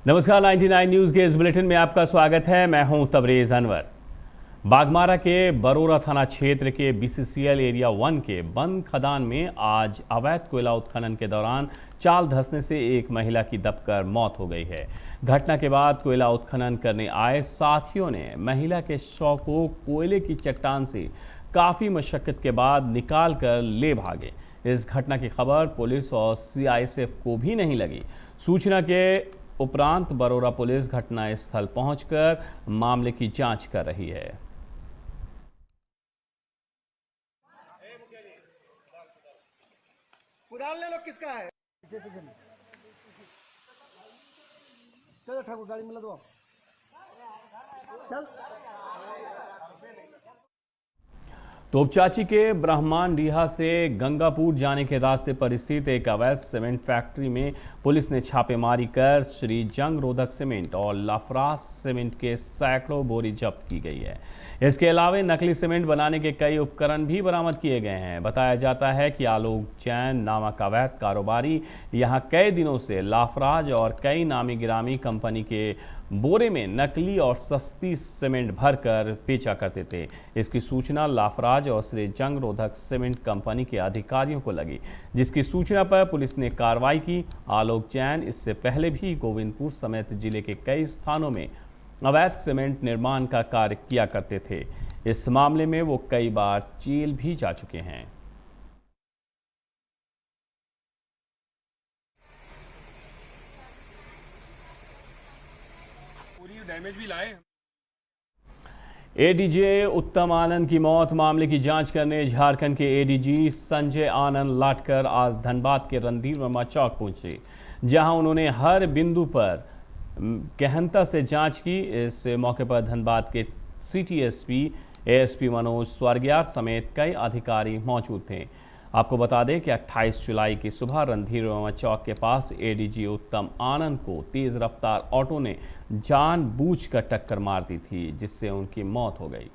नमस्कार, 99 न्यूज़ के इस बुलेटिन में आपका स्वागत है। मैं हूं तबरेज अनवर। बागमारा के बरोरा थाना क्षेत्र के बीसीसीएल एरिया 1 के बंद खदान में आज अवैध कोयला उत्खनन के दौरान चाल धंसने से एक महिला की दबकर मौत हो गई है। घटना के बाद कोयला उत्खनन करने आए साथियों ने महिला के शव को कोयले की चट्टान से काफ़ी मशक्कत के बाद निकाल कर ले भागे। इस घटना की खबर पुलिस और सीआईएसएफ को भी नहीं लगी। सूचना के उपरांत बरोरा पुलिस घटनास्थल पहुंचकर मामले की जांच कर रही है। कुदाल ले लो, किसका है? चलो ठाकुर, गाड़ी मिला दो। चल। तोपचाची के ब्रह्मांडीहा से गंगापुर जाने के रास्ते पर स्थित एक अवैध सीमेंट फैक्ट्री में पुलिस ने छापेमारी कर श्री जंग रोधक सीमेंट और लाफ्रास सीमेंट के सैकड़ों बोरी जब्त की गई है। इसके अलावा नकली सीमेंट बनाने के कई उपकरण भी बरामद किए गए हैं। बताया जाता है कि आलोक जैन नामक अवैध कारोबारी यहां कई दिनों से लाफराज और कई नामी गिरामी कंपनी के बोरे में नकली और सस्ती सीमेंट भरकर बेचा करते थे। इसकी सूचना लाफराज और श्री जंग रोधक सीमेंट कंपनी के अधिकारियों को लगी, जिसकी सूचना पर पुलिस ने कार्रवाई की। आलोक जैन इससे पहले भी गोविंदपुर समेत जिले के कई स्थानों में अवैध सीमेंट निर्माण का कार्य किया करते थे। इस मामले में वो कई बार जेल भी जा चुके हैं। पूरी डैमेज भी लाए। एडीजे उत्तम आनंद की मौत मामले की जांच करने झारखंड के एडीजी संजय आनंद लाटकर आज धनबाद के रणधीर वर्मा चौक पहुंचे, जहां उन्होंने हर बिंदु पर गहनता से जांच की। इस मौके पर धनबाद के सिटी एसपी एएसपी मनोज स्वर्गियार समेत कई अधिकारी मौजूद थे। आपको बता दें कि 28 जुलाई की सुबह रणधीर वर्मा चौक के पास एडीजी उत्तम आनंद को तेज रफ्तार ऑटो ने जानबूझकर टक्कर मार दी थी, जिससे उनकी मौत हो गई।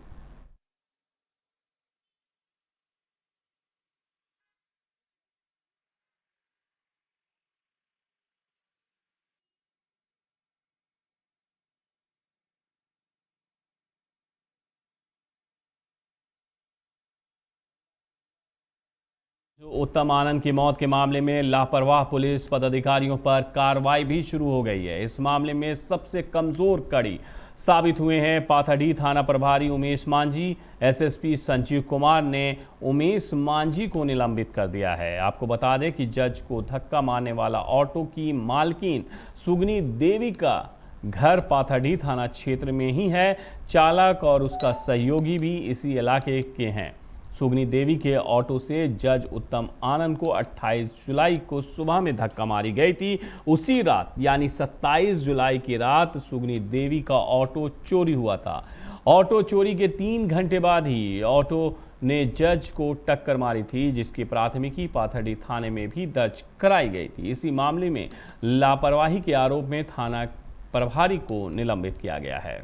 उत्तम आनंद की मौत के मामले में लापरवाह पुलिस पदाधिकारियों पर कार्रवाई भी शुरू हो गई है। इस मामले में सबसे कमजोर कड़ी साबित हुए हैं पाथाडी थाना प्रभारी उमेश मांझी। एसएसपी संजीव कुमार ने उमेश मांझी को निलंबित कर दिया है। आपको बता दें कि जज को धक्का मारने वाला ऑटो की मालकिन सुगनी देवी का घर पाथाडी थाना क्षेत्र में ही है। चालक और उसका सहयोगी भी इसी इलाके के हैं। सुगनी देवी के ऑटो से जज उत्तम आनंद को 28 जुलाई को सुबह में धक्का मारी गई थी। उसी रात यानी 27 जुलाई की रात सुगनी देवी का ऑटो चोरी हुआ था। ऑटो चोरी के 3 घंटे बाद ही ऑटो ने जज को टक्कर मारी थी, जिसकी प्राथमिकी पाथाडी थाने में भी दर्ज कराई गई थी। इसी मामले में लापरवाही के आरोप में थाना प्रभारी को निलंबित किया गया है।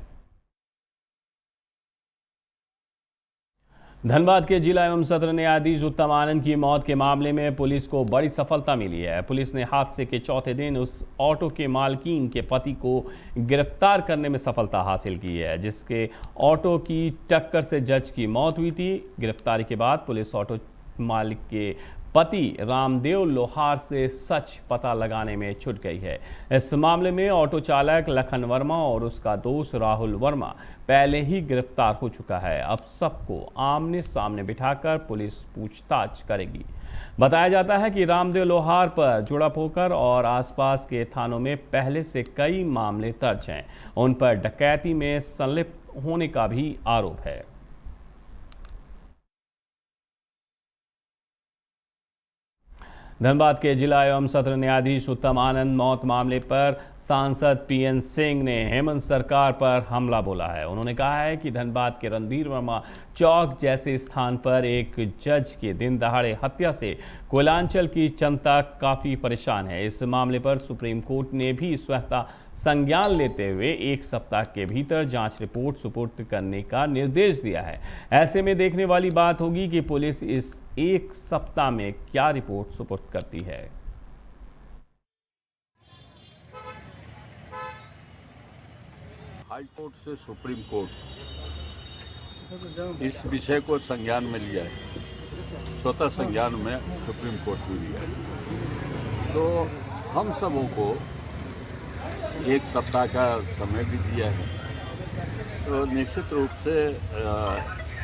धनबाद के जिला एवं सत्र न्यायाधीश उत्तम आनंद की मौत के मामले में पुलिस को बड़ी सफलता मिली है। पुलिस ने हादसे के चौथे दिन उस ऑटो के मालकिन के पति को गिरफ्तार करने में सफलता हासिल की है, जिसके ऑटो की टक्कर से जज की मौत हुई थी। गिरफ्तारी के बाद पुलिस ऑटो मालिक के पति रामदेव लोहार से सच पता लगाने में छुट गई है। इस मामले में ऑटो चालक लखन वर्मा और उसका दोस्त राहुल वर्मा पहले ही गिरफ्तार हो चुका है। अब सबको आमने सामने बिठाकर पुलिस पूछताछ करेगी। बताया जाता है कि रामदेव लोहार पर जुड़ापोकर और आसपास के थानों में पहले से कई मामले दर्ज हैं। उन पर डकैती में संलिप्त होने का भी आरोप है। धनबाद के जिला एवं सत्र न्यायाधीश उत्तम आनंद मौत मामले पर सांसद पीएन सिंह ने हेमंत सरकार पर हमला बोला है। उन्होंने कहा है कि धनबाद के रणधीर वर्मा चौक जैसे स्थान पर एक जज के दिन दहाड़े हत्या से कोयलांचल की जनता काफ़ी परेशान है। इस मामले पर सुप्रीम कोर्ट ने भी स्वतः संज्ञान लेते हुए 1 सप्ताह के भीतर जांच रिपोर्ट सुपुर्द करने का निर्देश दिया है। ऐसे में देखने वाली बात होगी कि पुलिस इस 1 सप्ताह में क्या रिपोर्ट सुपुर्द करती है। हाई कोर्ट से सुप्रीम कोर्ट इस विषय को संज्ञान में लिया है, स्वतः संज्ञान में सुप्रीम कोर्ट भी लिया है। तो हम सबों को एक सप्ताह का समय भी दिया है। तो निश्चित रूप से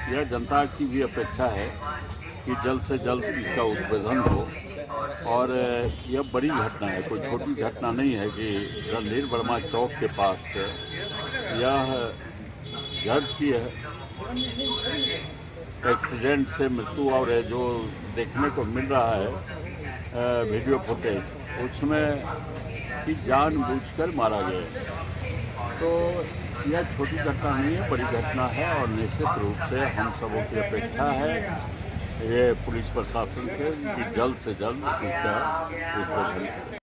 यह जनता की भी अपेक्षा है कि जल्द से जल्द इसका उद्भेदन हो। और यह बड़ी घटना है, कोई छोटी घटना नहीं है कि रणधीर वर्मा चौक के पास यह जज की एक्सीडेंट से मृत्यु और जो देखने को मिल रहा है वीडियो फुटेज, उसमें कि जानबूझकर मारा गया। तो यह छोटी घटना नहीं है, बड़ी घटना है। और निश्चित रूप से हम सबों की अपेक्षा है ये पुलिस प्रशासन से कि जल्द से जल्द इसका उद्भेदन।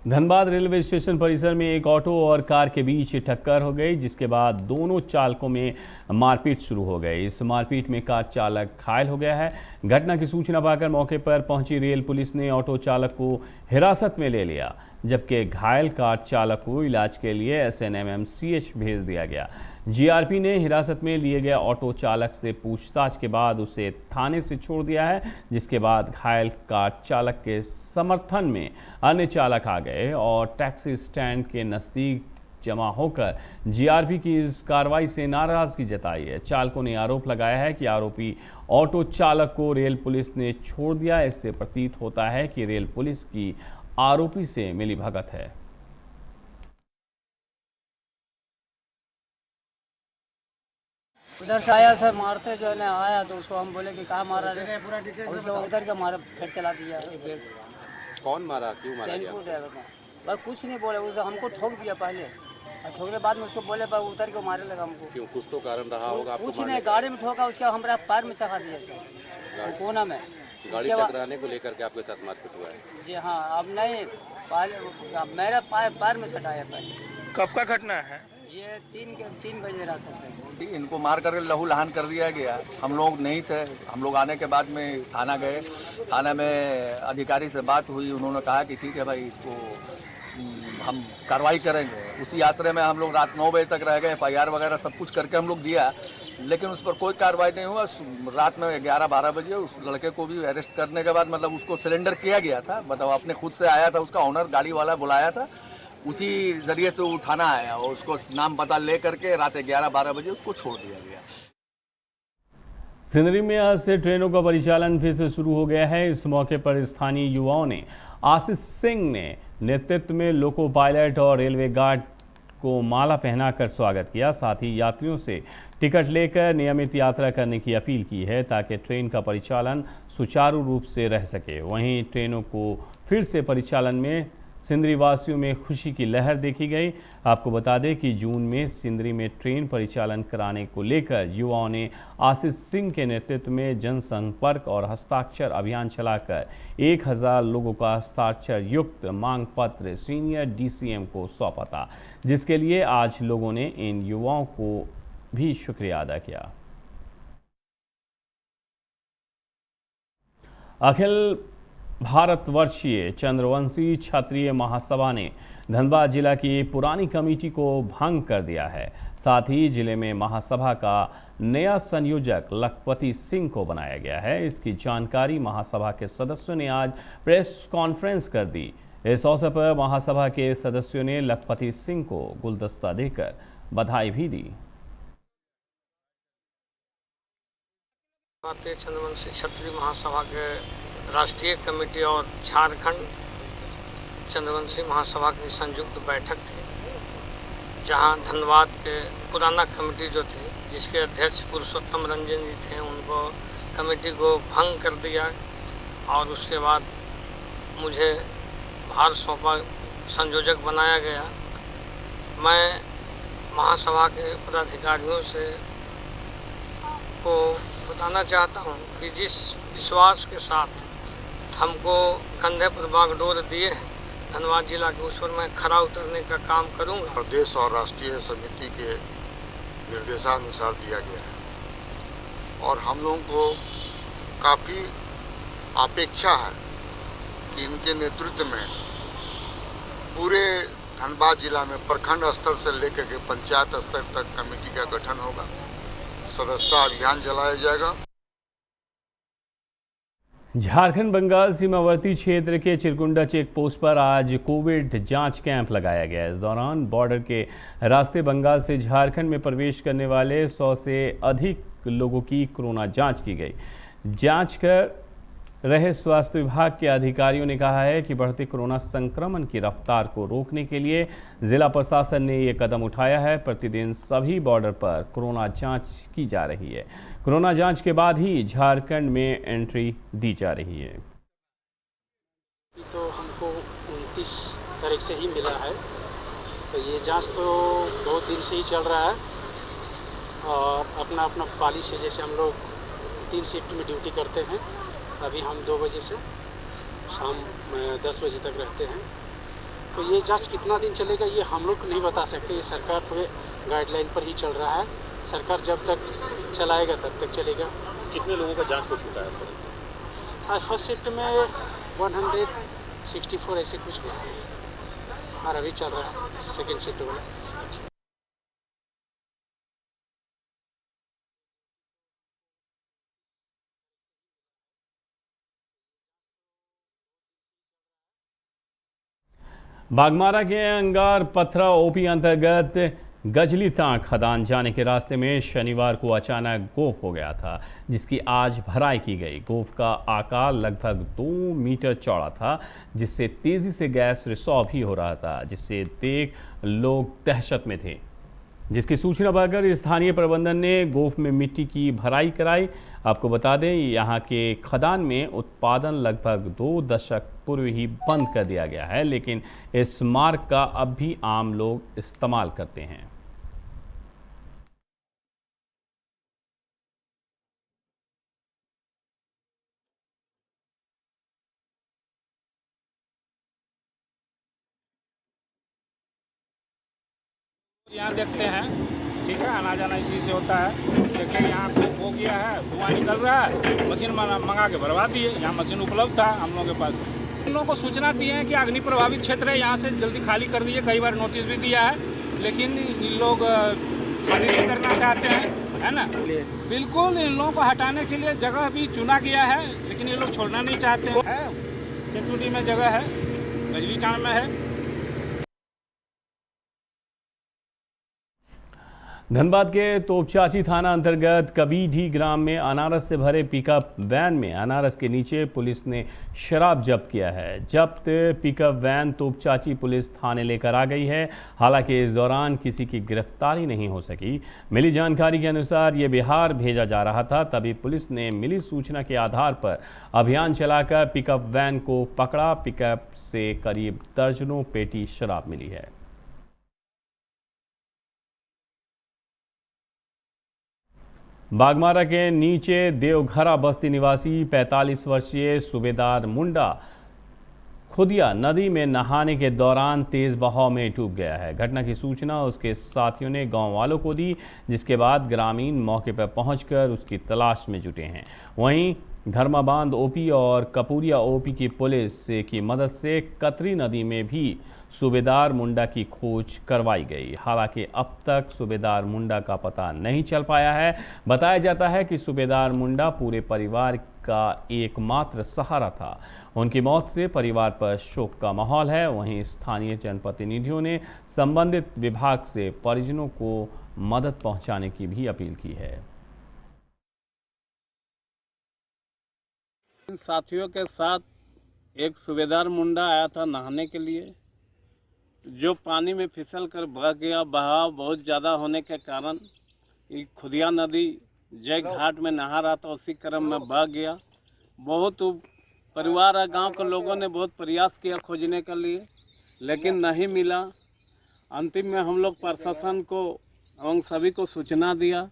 धनबाद रेलवे स्टेशन परिसर में एक ऑटो और कार के बीच टक्कर हो गई, जिसके बाद दोनों चालकों में मारपीट शुरू हो गई। इस मारपीट में कार चालक घायल हो गया है। घटना की सूचना पाकर मौके पर पहुंची रेल पुलिस ने ऑटो चालक को हिरासत में ले लिया, जबकि घायल कार चालक को इलाज के लिए SNMMCH भेज दिया गया। GRP ने हिरासत में लिए गए ऑटो चालक से पूछताछ के बाद उसे थाने से छोड़ दिया है, जिसके बाद घायल कार चालक के समर्थन में अन्य चालक आ गए और टैक्सी स्टैंड के नज़दीक जमा होकर GRP की इस कार्रवाई से नाराजगी जताई है। चालकों ने आरोप लगाया है कि आरोपी ऑटो चालक को रेल पुलिस ने छोड़ दिया। इससे प्रतीत होता है कि रेल पुलिस की आरोपी से मिलीभगत है। उधर से आया सर, मारते जो है ना आया तो उसको हम बोले कि कहाँ मारा रे, और उसके बाद उधर के मारा, फिर चला दिया एक बैग। कौन मारा, क्यों मारा गया? टेम्पो ड्राइवर को बस कुछ नहीं बोले, उसे हमको ठोक दिया पहले, और ठोकने बाद में उसको बोले पर उतर के मारने लगा हमको। क्यों, कुछ तो कारण रहा होगा आपको? कुछ नहीं, गाड़ी में ठोका, उसके हमारा पैर में चढ़ा दिया सर, कोना में। गाड़ी टकराने को लेकर के आपके साथ मारपीट हुआ है? जी हाँ, अब नहीं, पहले मेरा पैर में सटाया पहले। कब का घटना है ये 3 बजे रात था सर। इनको मार कर लहू लहान कर दिया गया। हम लोग नहीं थे, हम लोग आने के बाद में थाना गए। थाना में अधिकारी से बात हुई, उन्होंने कहा कि ठीक है भाई, इसको हम कार्रवाई करेंगे। उसी आश्रय में हम लोग रात 9 बजे तक रह गए। FIR वगैरह सब कुछ करके हम लोग दिया, लेकिन उस पर कोई कार्रवाई नहीं हुआ। रात में 11-12 बजे उस लड़के को भी अरेस्ट करने के बाद मतलब उसको सरेंडर किया गया था। मतलब अपने खुद से आया था, उसका ऑनर गाड़ी वाला बुलाया था, उसी जरिए से वो थाना आया और उसको नाम पता ले करके रात 11-12 बजे उसको छोड़ दिया गया। सिंदरी में आज से ट्रेनों का परिचालन फिर से शुरू हो गया है। इस मौके पर स्थानीय युवाओं ने आशीष सिंह ने नेतृत्व में लोको पायलट और रेलवे गार्ड को माला पहनाकर स्वागत किया। साथ ही यात्रियों से टिकट लेकर नियमित यात्रा करने की अपील की है, ताकि ट्रेन का परिचालन सुचारू रूप से रह सके। वहीं ट्रेनों को फिर से परिचालन में सिंदरी वासियों में खुशी की लहर देखी गई। आपको बता दें कि जून में सिंदरी में ट्रेन परिचालन कराने को लेकर युवाओं ने आशीष सिंह के नेतृत्व में जनसंपर्क और हस्ताक्षर अभियान चलाकर 1000 लोगों का हस्ताक्षर युक्त मांग पत्र सीनियर DCM को सौंपा था, जिसके लिए आज लोगों ने इन युवाओं को भी शुक्रिया अदा किया। अखिल भारतवर्षीय चंद्रवंशी क्षत्रिय महासभा ने धनबाद जिला की पुरानी कमेटी को भंग कर दिया है। साथ ही जिले में महासभा का नया संयोजक लखपति सिंह को बनाया गया है। इसकी जानकारी महासभा के सदस्यों ने आज प्रेस कॉन्फ्रेंस कर दी। इस अवसर पर महासभा के सदस्यों ने लखपति सिंह को गुलदस्ता देकर बधाई भी दी। भारतीय चंद्रवंशी क्षत्रिय महासभा के राष्ट्रीय कमेटी और झारखंड चंद्रवंशी महासभा की संयुक्त बैठक थी, जहां धनबाद के पुराना कमेटी जो थी, जिसके अध्यक्ष पुरुषोत्तम रंजन जी थे, उनको कमेटी को भंग कर दिया और उसके बाद मुझे भार सौंपा, संयोजक बनाया गया। मैं महासभा के पदाधिकारियों से को बताना चाहता हूं कि जिस विश्वास के साथ हमको कंधे पर बागडोर दिए धनबाद जिला के, उस पर मैं खरा उतरने का काम करूंगा। प्रदेश और राष्ट्रीय समिति के निर्देशानुसार दिया गया है और हम लोगों को काफ़ी अपेक्षा है कि इनके नेतृत्व में पूरे धनबाद जिला में प्रखंड स्तर से लेकर के पंचायत स्तर तक कमेटी का गठन होगा, सदस्यता अभियान चलाया जाएगा। झारखंड बंगाल सीमावर्ती क्षेत्र के चिरकुंडा चेक पोस्ट पर आज कोविड जांच कैंप लगाया गया। इस दौरान बॉर्डर के रास्ते बंगाल से झारखंड में प्रवेश करने वाले 100 से अधिक लोगों की कोरोना जांच की गई। जांच कर रहे स्वास्थ्य विभाग के अधिकारियों ने कहा है कि बढ़ते कोरोना संक्रमण की रफ्तार को रोकने के लिए जिला प्रशासन ने ये कदम उठाया है। प्रतिदिन सभी बॉर्डर पर कोरोना जांच की जा रही है। कोरोना जांच के बाद ही झारखंड में एंट्री दी जा रही है। तो हमको 29 तारीख से ही मिला है, तो ये जांच तो बहुत दिन से ही चल रहा है और अपना अपना पाली से, जैसे हम लोग 3 शिफ्ट में ड्यूटी करते हैं। अभी हम 2 बजे से शाम 10 बजे तक रहते हैं। तो ये जांच कितना दिन चलेगा ये हम लोग नहीं बता सकते, ये सरकार के गाइडलाइन पर ही चल रहा है। सरकार जब तक चलाएगा तब तक चलेगा। कितने लोगों का जांच हो चुका है? आज फर्स्ट शिफ्ट में 164 ऐसे कुछ हुआ और अभी चल रहा है सेकेंड शिफ्ट वाला। बागमारा के अंगार पथरा ओपी अंतर्गत गजलीता खदान जाने के रास्ते में शनिवार को अचानक गोफ हो गया था, जिसकी आज भराई की गई। गोफ का आकार लगभग 2 मीटर चौड़ा था, जिससे तेजी से गैस रिसाव भी हो रहा था, जिससे देख लोग दहशत में थे। जिसकी सूचना पाकर स्थानीय प्रबंधन ने गोफ में मिट्टी की भराई कराई। आपको बता दें, यहाँ के खदान में उत्पादन लगभग 2 दशक पूर्व ही बंद कर दिया गया है, लेकिन इस मार्ग का अब भी आम लोग इस्तेमाल करते हैं। यहाँ देखते हैं, ठीक है, आना जाना इसी से होता है। देखिए यहाँ हो गया है, धुआं निकल रहा है, मशीन मंगा के भरवा दिए। यहाँ मशीन उपलब्ध था हम लोगों के पास। इन लोगों को सूचना दी है कि अग्नि प्रभावित क्षेत्र है, यहाँ से जल्दी खाली कर दीजिए। कई बार नोटिस भी दिया है, लेकिन इन लोग खाली नहीं करना चाहते हैं, है ना। बिल्कुल इन लोगों को हटाने के लिए जगह भी चुना गया है, लेकिन ये लोग छोड़ना नहीं चाहते हैं। केतुडी में जगह है, गजलीटा में है। धनबाद के तोपचाची थाना अंतर्गत कबीढी ग्राम में अनारस से भरे पिकअप वैन में अनारस के नीचे पुलिस ने शराब जब्त किया है। जब्त पिकअप वैन तोपचाची पुलिस थाने लेकर आ गई है। हालांकि इस दौरान किसी की गिरफ्तारी नहीं हो सकी। मिली जानकारी के अनुसार ये बिहार भेजा जा रहा था, तभी पुलिस ने मिली सूचना के आधार पर अभियान चलाकर पिकअप वैन को पकड़ा। पिकअप से करीब दर्जनों पेटी शराब मिली है। बागमारा के नीचे देवघरा बस्ती निवासी 45 वर्षीय सूबेदार मुंडा खुदिया नदी में नहाने के दौरान तेज बहाव में डूब गया है। घटना की सूचना उसके साथियों ने गांव वालों को दी, जिसके बाद ग्रामीण मौके पर पहुंचकर उसकी तलाश में जुटे हैं। वहीं धर्माबांध ओपी और कपूरिया ओपी की पुलिस की मदद से कतरी नदी में भी सूबेदार मुंडा की खोज करवाई गई। हालांकि अब तक सूबेदार मुंडा का पता नहीं चल पाया है। बताया जाता है कि सूबेदार मुंडा पूरे परिवार का एकमात्र सहारा था। उनकी मौत से परिवार पर शोक का माहौल है। वहीं स्थानीय जनप्रतिनिधियों ने संबंधित विभाग से परिजनों को मदद पहुंचाने की भी अपील की है। साथियों के साथ एक सूबेदार मुंडा आया था नहाने के लिए, जो पानी में फिसल कर बह गया। बहाव बहुत ज़्यादा होने के कारण खुदिया नदी जय घाट में नहा रहा था, उसी क्रम में बह गया। बहुत परिवार और गांव के लोगों ने बहुत प्रयास किया खोजने के लिए, लेकिन नहीं मिला। अंतिम में हम लोग प्रशासन को एवं सभी को सूचना दिया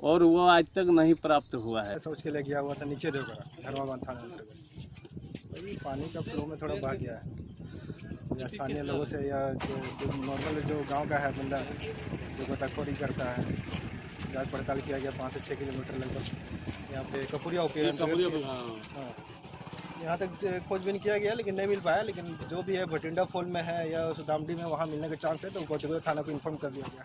और वो आज तक नहीं प्राप्त हुआ है। सोच के ले गया हुआ था नीचे देवघरा धर्माबांध थाना अंतर्गत। पानी का फ्लो में थोड़ा बह गया है। या स्थानीय लोगों से या जो नॉर्मल जो गांव का है बंदा जो गोताखोरी करता है, जांच पड़ताल किया गया। 5 से 6 किलोमीटर लगभग यहाँ पे कपूरिया ओपी यहाँ तक खोजबीन किया गया लेकिन नहीं मिल पाया, लेकिन जो भी है भटिंडा फॉल में है या सुदामडी में वहाँ मिलने के चांस है, तो कोटगुजर थाना को इन्फॉर्म कर दिया गया।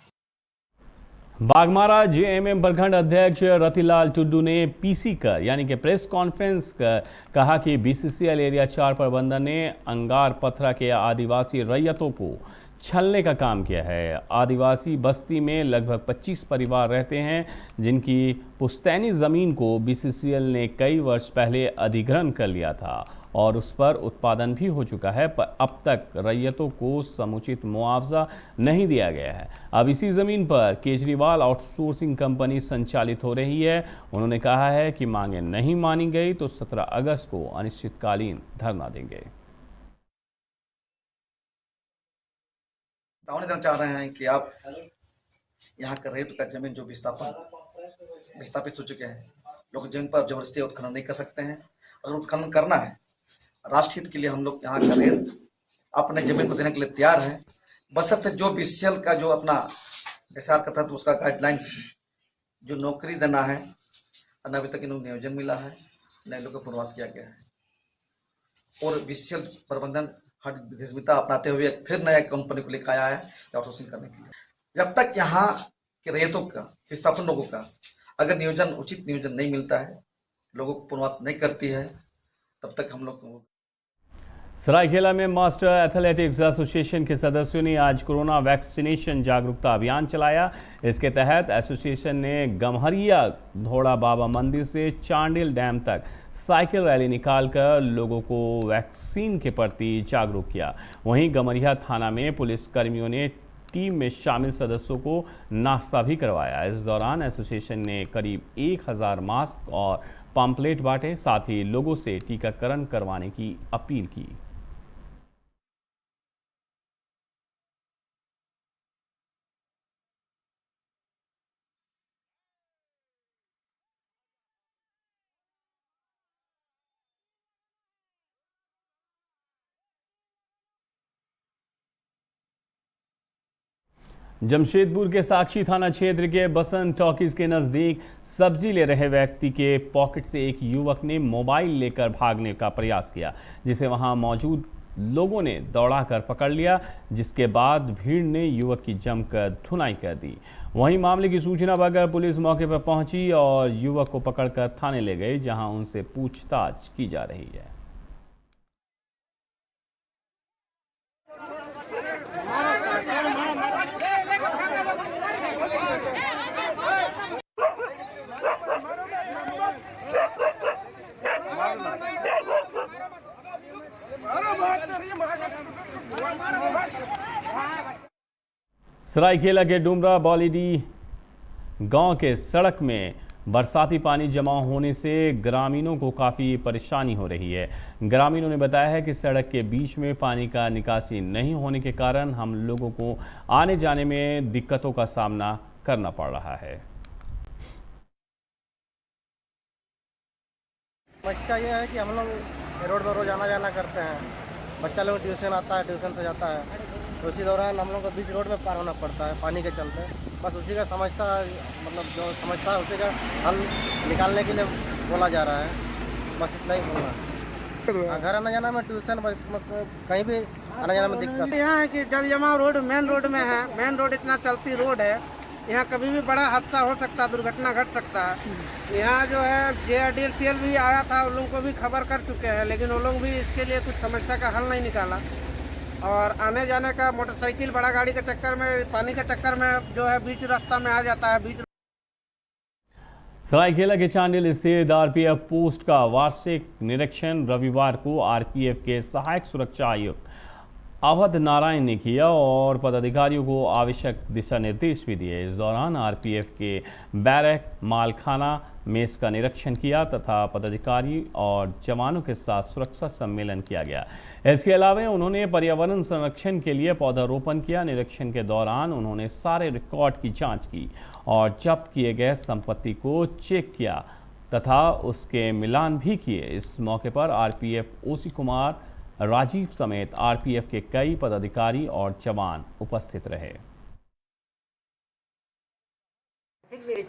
बागमारा जेएमएम प्रखंड अध्यक्ष रतिलाल टुड्डू ने पीसी कर यानी कि प्रेस कॉन्फ्रेंस कर कहा कि बीसीसीएल एरिया 4 प्रबंधन ने अंगार पथरा के आदिवासी रैयतों को छलने का काम किया है। आदिवासी बस्ती में लगभग 25 परिवार रहते हैं जिनकी पुश्तैनी ज़मीन को बीसीसीएल ने कई वर्ष पहले अधिग्रहण कर लिया था और उस पर उत्पादन भी हो चुका है, पर अब तक रैयतों को समुचित मुआवजा नहीं दिया गया है। अब इसी ज़मीन पर केजरीवाल आउटसोर्सिंग कंपनी संचालित हो रही है। उन्होंने कहा है कि मांगे नहीं मानी गई तो 17 अगस्त को अनिश्चितकालीन धरना देंगे। दावने देना चाह रहे हैं कि आप यहाँ का रेत का जमीन जो विस्थापित हो चुके हैं, लोग जमीन पर जबरदस्ती उत्खनन नहीं कर सकते हैं। अगर उत्खनन करना है राष्ट्र हित के लिए, हम लोग यहाँ का रेत अपने जमीन को देने के लिए तैयार हैं, बशर्ते जो बीसीसीएल का जो अपना एसआर का तहत उसका गाइडलाइंस जो नौकरी देना है, अभी तक इन्होंने नियोजन मिला है, नए लोगों को पुनर्वास किया गया है और बीसीसीएल प्रबंधन विधिता अपनाते हुए फिर नया कंपनी को लेकर आया है आउटसोर्सिंग करने के लिए। जब तक यहाँ के रेतों का विस्थापन लोगों का अगर नियोजन उचित नियोजन नहीं मिलता है, लोगों को पुनर्वास नहीं करती है, तब तक हम लोग। सरायकेला में मास्टर एथलेटिक्स एसोसिएशन के सदस्यों ने आज कोरोना वैक्सीनेशन जागरूकता अभियान चलाया। इसके तहत एसोसिएशन ने गम्हरिया धोड़ा बाबा मंदिर से चांडिल डैम तक साइकिल रैली निकालकर लोगों को वैक्सीन के प्रति जागरूक किया। वहीं गम्हरिया थाना में पुलिस कर्मियों ने टीम में शामिल सदस्यों को नाश्ता भी करवाया। इस दौरान एसोसिएशन ने करीब 1000 मास्क और पम्पलेट बांटे, साथ ही लोगों से टीकाकरण करवाने की अपील की। जमशेदपुर के साक्षी थाना क्षेत्र के बसंत टॉकीज के नजदीक सब्जी ले रहे व्यक्ति के पॉकेट से एक युवक ने मोबाइल लेकर भागने का प्रयास किया, जिसे वहां मौजूद लोगों ने दौड़ाकर पकड़ लिया, जिसके बाद भीड़ ने युवक की जमकर धुनाई कर दी। वहीं मामले की सूचना पाकर पुलिस मौके पर पहुंची और युवक को पकड़कर थाने ले गई, जहां उनसे पूछताछ की जा रही है। सरायकेला के डुमरा बॉलीडी गांव के सड़क में बरसाती पानी जमा होने से ग्रामीणों को काफ़ी परेशानी हो रही है। ग्रामीणों ने बताया है कि सड़क के बीच में पानी का निकासी नहीं होने के कारण हम लोगों को आने जाने में दिक्कतों का सामना करना पड़ रहा है। समस्या ये है कि हम लोग रोड पर रोज आना जाना करते हैं, बच्चा लोग ट्यूशन आता है, ट्यूशन से जाता है, तो उसी दौरान हम लोग को बीच रोड में पार होना पड़ता है पानी के चलते। बस उसी का समस्या, मतलब जो समस्या है उसी का हल निकालने के लिए बोला जा रहा है, बस इतना ही बोलना है। घर आना जाना में ट्यूशन कहीं भी आना जाना में दिक्कत यहाँ है कि जल जमाव रोड मेन रोड में है, मेन रोड इतना चलती रोड है, यहाँ कभी भी बड़ा हादसा हो सकता है, दुर्घटना घट सकता है। यहाँ जो है JRDL भी आया था, उन लोगों को भी खबर कर चुके हैं, लेकिन वो लोग भी इसके लिए कुछ समस्या का हल नहीं निकाला। और आने जाने का मोटरसाइकिल बड़ा गाड़ी के चक्कर में, पानी के चक्कर में जो है बीच रास्ता में आ जाता है। बीच सरायकेला के चांडिल स्थित आरपीएफ पोस्ट का वार्षिक निरीक्षण रविवार को आरपीएफ के सहायक सुरक्षा आयुक्त अवध नारायण ने किया और पदाधिकारियों को आवश्यक दिशा निर्देश भी दिए। इस दौरान आरपीएफ के बैरक, मालखाना, मेस का निरीक्षण किया तथा पदाधिकारी और जवानों के साथ सुरक्षा सम्मेलन किया गया। इसके अलावा उन्होंने पर्यावरण संरक्षण के लिए पौधारोपण किया। निरीक्षण के दौरान उन्होंने सारे रिकॉर्ड की जांच की और जब्त किए गए संपत्ति को चेक किया तथा उसके मिलान भी किए। इस मौके पर आरपीएफ ओसी कुमार राजीव समेत आरपीएफ के कई पदाधिकारी और जवान उपस्थित रहे।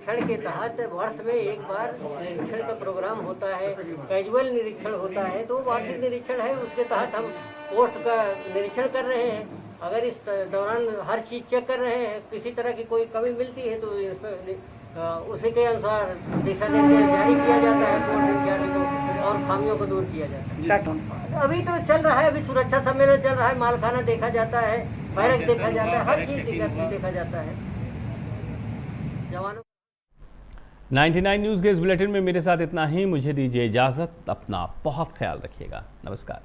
निरीक्षण के तहत वर्ष में एक बार निरीक्षण का प्रोग्राम होता है, कैजुअल निरीक्षण होता है। तो वार्षिक निरीक्षण है, उसके तहत हम पोस्ट का निरीक्षण कर रहे हैं। अगर इस दौरान हर चीज़ चेक कर रहे हैं, किसी तरह की कोई कमी मिलती है तो उसी के अनुसार दिशा निर्देश जारी किया जाता है पोस्ट इंचार्ज को और खामियों को दूर किया जाता है। अभी तो चल रहा है, अभी सुरक्षा सम्मेलन चल रहा है, मालखाना देखा जाता है, बैरक देखा जाता है, हर चीज़ देखा जाता है। जवानों 99 न्यूज़ के इस बुलेटिन में मेरे साथ इतना ही। मुझे दीजिए इजाज़त। अपना बहुत ख्याल रखिएगा। नमस्कार।